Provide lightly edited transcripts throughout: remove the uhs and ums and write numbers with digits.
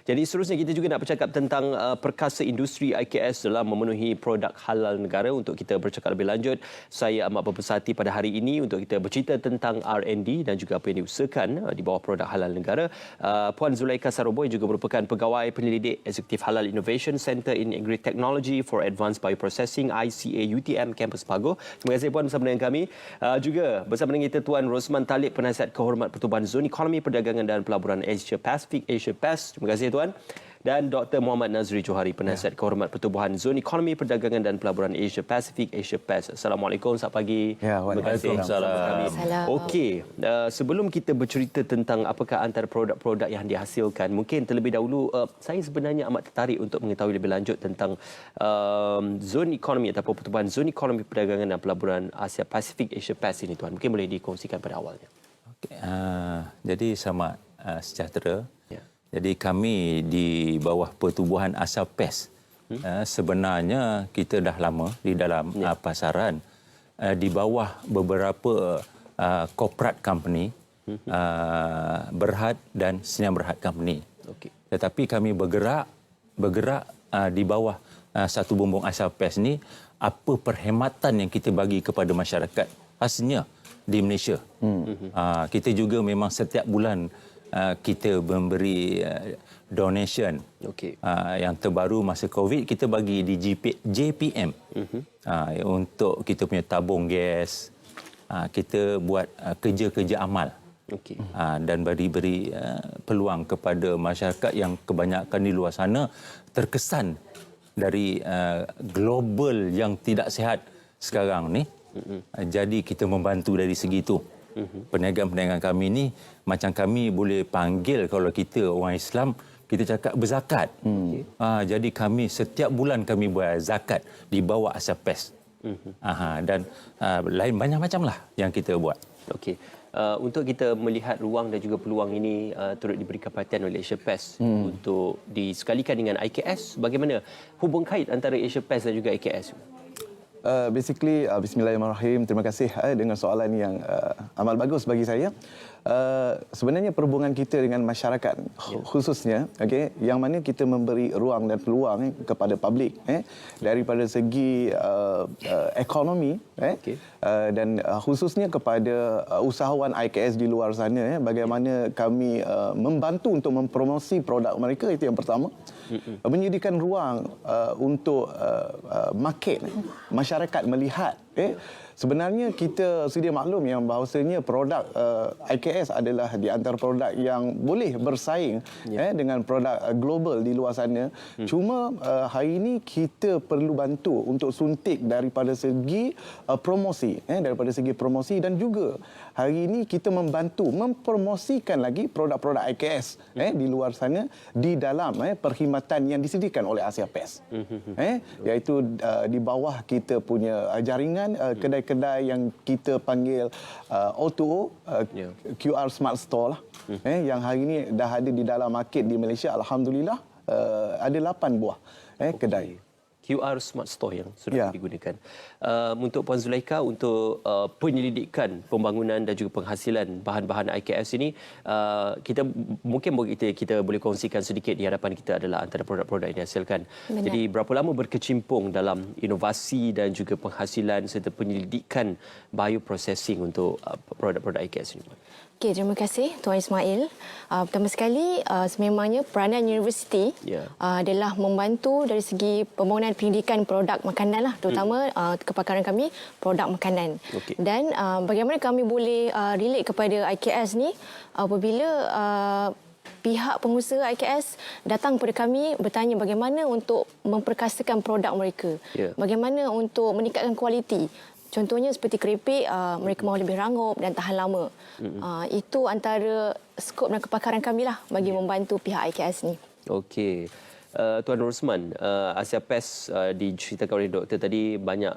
Jadi seterusnya kita juga nak bercakap tentang perkasa industri IKS dalam memenuhi produk halal negara. Untuk kita bercakap lebih lanjut, saya amat berpersati pada hari ini untuk kita bercerita tentang R&D dan juga apa yang diusahakan di bawah produk halal negara. Puan Zulaikha Saroboy juga merupakan pegawai penyelidik Eksekutif Halal Innovation Center in Agri Technology for Advanced Bioprocessing ICA UTM Kampus Pagoh. Terima kasih Puan bersama dengan kami. Juga bersama dengan kita Tuan Rosman Talib, Penasihat Kehormat Pertubuhan Zon Ekonomi Perdagangan dan Pelaburan Asia Pasifik Asia PAS. Terima kasih Tuan. Dan Dr. Muhammad Nazri Johari, Penasihat Kehormat Pertubuhan Zon Ekonomi Perdagangan dan Pelaburan Asia Pasifik Asia PAS. Assalamualaikum, selamat pagi. Waalaikumsalam. Okey, sebelum kita bercerita tentang apakah antara produk-produk yang dihasilkan, mungkin terlebih dahulu saya sebenarnya amat tertarik untuk mengetahui lebih lanjut tentang zon ekonomi ataupun Pertubuhan Zon Ekonomi Perdagangan dan Pelaburan Asia Pasifik Asia PAS ini Tuan. Mungkin boleh dikongsikan pada awalnya. Okay. Jadi sama sejahtera. Ya. Jadi kami di bawah Pertubuhan Asia PAS sebenarnya kita dah lama di dalam pasaran di bawah beberapa corporate company, Berhad dan Sinar Berhad company. Okey. Tetapi kami bergerak di bawah satu bumbung Asia PAS ni, apa perkhidmatan yang kita bagi kepada masyarakat khasnya di Malaysia. Kita juga memang setiap bulan kita memberi donation. Okey. Yang terbaru masa COVID kita bagi di JPM untuk kita punya tabung gas. Kita buat kerja-kerja amal. Okey. Dan beri peluang kepada masyarakat yang kebanyakan di luar sana terkesan dari global yang tidak sihat sekarang ni. Jadi kita membantu dari segi itu. Perniagaan-perniagaan kami ni macam kami boleh panggil kalau kita orang Islam, kita cakap berzakat. Jadi kami setiap bulan kami buat zakat di bawah Asia PAS. Dan lain banyak macam lah yang kita buat. Okey. Untuk kita melihat ruang dan juga peluang ini turut diberikan perhatian oleh Asia PAS untuk disekalikan dengan IKS, bagaimana hubung kait antara Asia PAS dan juga IKS? Bismillahirrahmanirrahim. Terima kasih dengan soalan yang amat bagus bagi saya. Sebenarnya perhubungan kita dengan masyarakat khususnya, yang mana kita memberi ruang dan peluang kepada publik daripada segi ekonomi dan khususnya kepada usahawan IKS di luar sana, bagaimana kami membantu untuk mempromosi produk mereka, itu yang pertama. Menyediakan ruang untuk market, masyarakat melihat. Sebenarnya kita sedia maklum yang bahawasanya produk IKS adalah di antara produk yang boleh bersaing dengan produk global di luar sana. Cuma hari ini kita perlu bantu untuk suntik daripada segi promosi, dan juga hari ini kita membantu mempromosikan lagi produk-produk IKS di luar sana di dalam perkhidmatan yang disediakan oleh Asia PAS. Iaitu di bawah kita punya jaringan kedai-kedai yang kita panggil O2O, QR Smart Store lah, yang hari ini dah ada di dalam market di Malaysia. Alhamdulillah ada 8 buah kedai. QR Smart Store yang sudah digunakan. Untuk Puan Zulaikha, untuk penyelidikan pembangunan dan juga penghasilan bahan-bahan IKS ini, kita mungkin kita boleh kongsikan sedikit di hadapan kita adalah antara produk-produk yang dihasilkan. Benar. Jadi berapa lama berkecimpung dalam inovasi dan juga penghasilan serta penyelidikan bioprocessing untuk produk-produk IKS ini? Okey, terima kasih Tuan Ismail. Pertama sekali, sememangnya peranan universiti adalah membantu dari segi pembangunan pendidikan produk makanan lah, terutama kepakaran kami produk makanan. Okay. Dan bagaimana kami boleh relate kepada IKS ni apabila pihak pengusaha IKS datang kepada kami bertanya bagaimana untuk memperkasakan produk mereka. Bagaimana untuk meningkatkan kualiti. Contohnya seperti keripik, mereka mahu lebih rangup dan tahan lama. Itu antara skop dan kepakaran kami lah bagi membantu pihak IKS ni. Okey. Tuan Rosman, Asia PAS diceritakan oleh doktor tadi banyak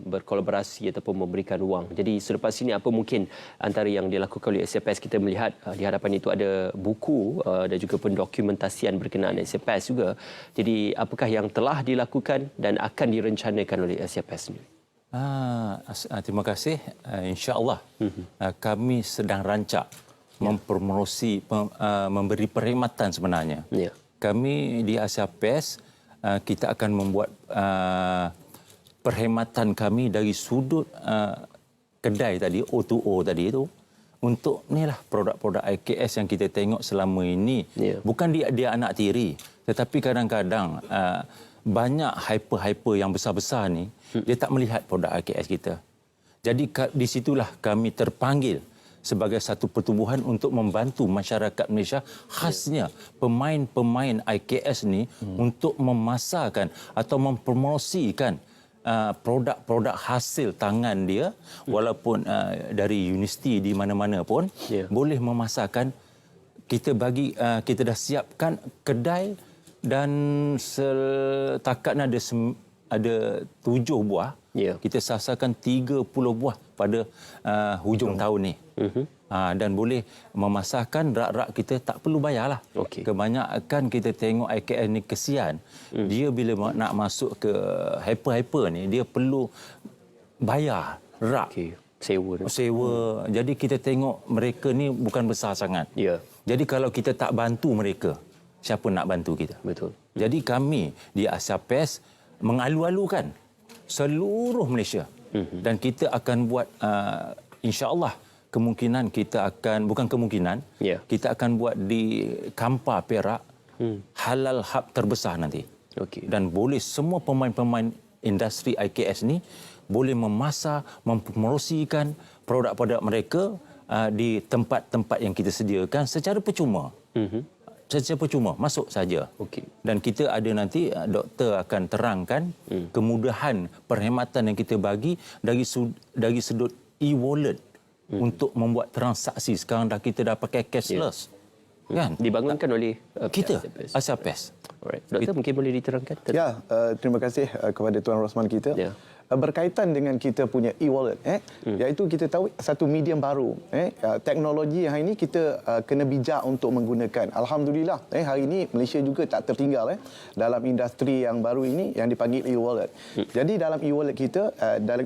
berkolaborasi ataupun memberikan ruang. Jadi selepas ini apa mungkin antara yang dilakukan oleh Asia PAS? Kita melihat di hadapan itu ada buku dan juga pendokumentasian berkenaan Asia PAS juga. Jadi apakah yang telah dilakukan dan akan direncanakan oleh Asia PAS sendiri? Terima kasih. InsyaAllah kami sedang rancak mempromosi, memberi perkhidmatan sebenarnya kami di Asia PES kita akan membuat perkhidmatan kami dari sudut kedai tadi, O2O tadi itu, untuk inilah produk-produk IKS yang kita tengok selama ini. Bukan dia anak tiri, tetapi kadang-kadang banyak hyper-hyper yang besar-besar ni, dia tak melihat produk IKS kita. Jadi di situlah kami terpanggil sebagai satu pertubuhan untuk membantu masyarakat Malaysia, khasnya pemain-pemain IKS ni untuk memasarkan atau mempromosikan produk-produk hasil tangan dia, walaupun dari universiti di mana-mana pun boleh memasarkan. Kita dah siapkan kedai dan setakat ada 7 buah. Kita sasarkan 30 buah pada hujung tahun ni. Dan boleh memasarkan rak-rak kita tak perlu bayarlah. Kebanyakan kita tengok IKS ni kesian. Dia bila nak masuk ke hyper-hyper ni, dia perlu bayar rak. Sewa. Jadi kita tengok mereka ni bukan besar sangat. Jadi kalau kita tak bantu mereka, siapa nak bantu kita? Betul. Jadi kami di Asia PES mengalu-alukan seluruh Malaysia. Dan kita akan buat insya-Allah kemungkinan kita akan, bukan kemungkinan, kita akan buat di Kampar Perak halal hub terbesar nanti. Dan boleh semua pemain-pemain industri IKS ni boleh memasar, mempromosikan produk-produk mereka di tempat-tempat yang kita sediakan secara percuma. Secara percuma, masuk saja. Dan kita ada nanti, doktor akan terangkan kemudahan perkhidmatan yang kita bagi dari sudut e-wallet untuk membuat transaksi. Sekarang kita dah pakai cashless. Kan? Dibangunkan oleh kita, Asia PES. Doktor, mungkin boleh diterangkan? Terima kasih kepada Tuan Rosman kita. Berkaitan dengan kita punya e-wallet, iaitu kita tahu satu medium baru. Teknologi yang hari ini kita kena bijak untuk menggunakan. Alhamdulillah, hari ini Malaysia juga tak tertinggal dalam industri yang baru ini yang dipanggil e-wallet. Jadi dalam e-wallet kita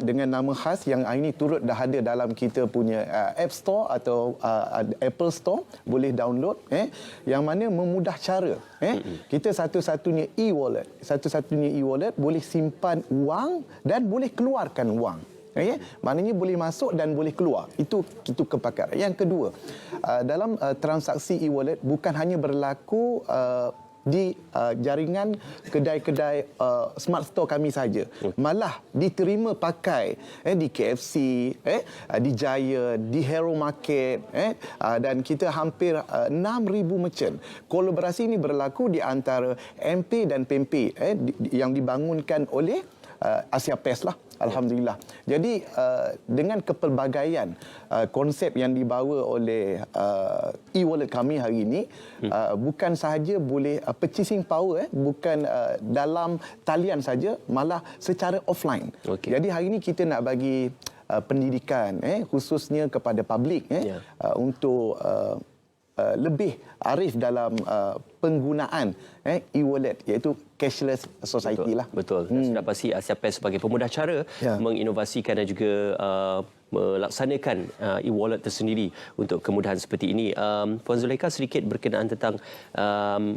dengan nama khas yang hari ini turut dah ada dalam kita punya App Store atau Apple Store, boleh download, yang mana memudah cara. Kita satu-satunya e-wallet boleh simpan wang dan boleh keluarkan wang. Maknanya boleh masuk dan boleh keluar. Itu kepakaran. Yang kedua, dalam transaksi e-wallet bukan hanya berlaku di jaringan kedai-kedai smart store kami saja. Malah diterima pakai di KFC, di Giant, di Hero Market, dan kita hampir 6,000 merchant. Kolaborasi ini berlaku di antara MP dan PMP yang dibangunkan oleh Asia PES lah. Alhamdulillah. Jadi dengan kepelbagaian konsep yang dibawa oleh e-wallet kami hari ini, bukan sahaja boleh purchasing power, bukan dalam talian saja, malah secara offline. Jadi hari ini kita nak bagi pendidikan khususnya kepada publik untuk lebih arif dalam penggunaan e-wallet, iaitu cashless society lah. Betul. Dan sudah pasti Asia PES sebagai pemudah cara menginovasikan dan juga melaksanakan e-wallet tersendiri untuk kemudahan seperti ini. Puan Zulaikha, sedikit berkenaan tentang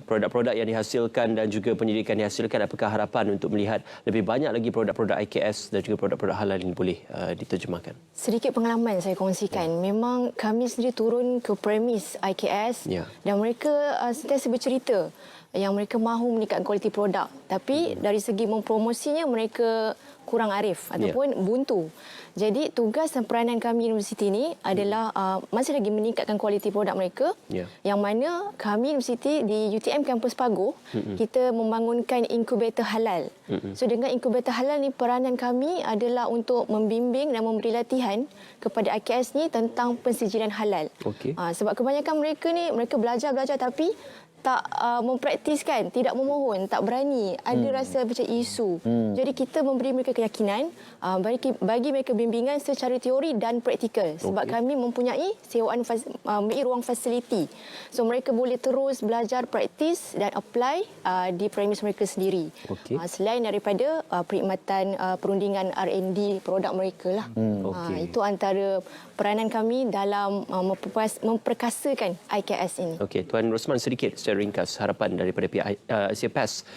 produk-produk yang dihasilkan dan juga pendidikan yang dihasilkan. Apakah harapan untuk melihat lebih banyak lagi produk-produk IKS dan juga produk-produk halal ini boleh diterjemahkan? Sedikit pengalaman saya kongsikan. Memang kami sendiri turun ke premis IKS dan mereka sentiasa bercerita yang mereka mahu meningkatkan kualiti produk, tapi dari segi mempromosinya mereka kurang arif ataupun buntu. Jadi tugas dan peranan kami universiti ini adalah masih lagi meningkatkan kualiti produk mereka, yang mana kami universiti di UTM Kampus Pagoh kita membangunkan inkubator halal. So dengan inkubator halal ni, peranan kami adalah untuk membimbing dan memberi latihan kepada IKS ni tentang pensijilan halal. Sebab kebanyakan mereka ni belajar tapi tak mempraktiskan, tidak memohon, tak berani, ada rasa macam isu. Jadi kita memberi mereka keyakinan, bagi mereka bimbingan secara teori dan praktikal. Sebab kami mempunyai sewaan ruang fasiliti. So mereka boleh terus belajar, praktis dan apply di premis mereka sendiri. Selain daripada perkhidmatan perundingan R&D produk mereka lah. Itu antara peranan kami dalam memperkasakan IKS ini. Tuan Rosman, sedikit secara ringkas harapan daripada pihak CPAS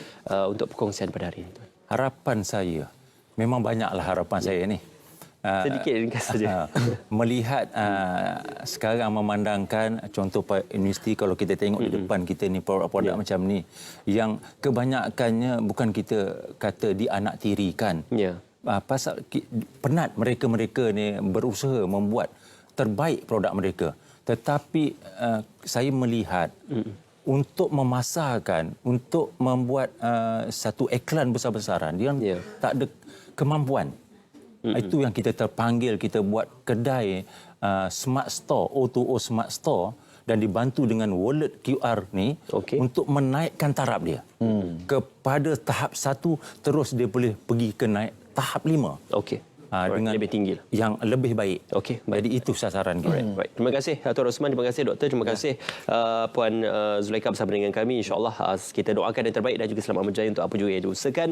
untuk perkongsian pada hari ini. Harapan saya, memang banyaklah harapan saya ni. Sedikit ringkas saja. Melihat sekarang memandangkan contoh universiti, kalau kita tengok di depan kita ni produk-produk macam ni yang kebanyakannya bukan kita kata dianaktirikan. Pasal penat mereka-mereka ni berusaha membuat terbaik produk mereka, tetapi saya melihat untuk memasarkan, untuk membuat satu iklan besar-besaran dia tak ada kemampuan. Itu yang kita terpanggil, kita buat kedai smart store, O2O smart store, dan dibantu dengan wallet QR ni untuk menaikkan taraf dia kepada tahap 1, terus dia boleh pergi ke naik tahap 5. Dengan lebih tinggi yang lebih baik. Jadi itu sasaran kita. Baik. Terima kasih Tuan Rosman, terima kasih Doktor, terima kasih Puan Zulaikha bersama dengan kami. InsyaAllah kita doakan yang terbaik dan juga selamat berjaya untuk apa juga yang diusahakan.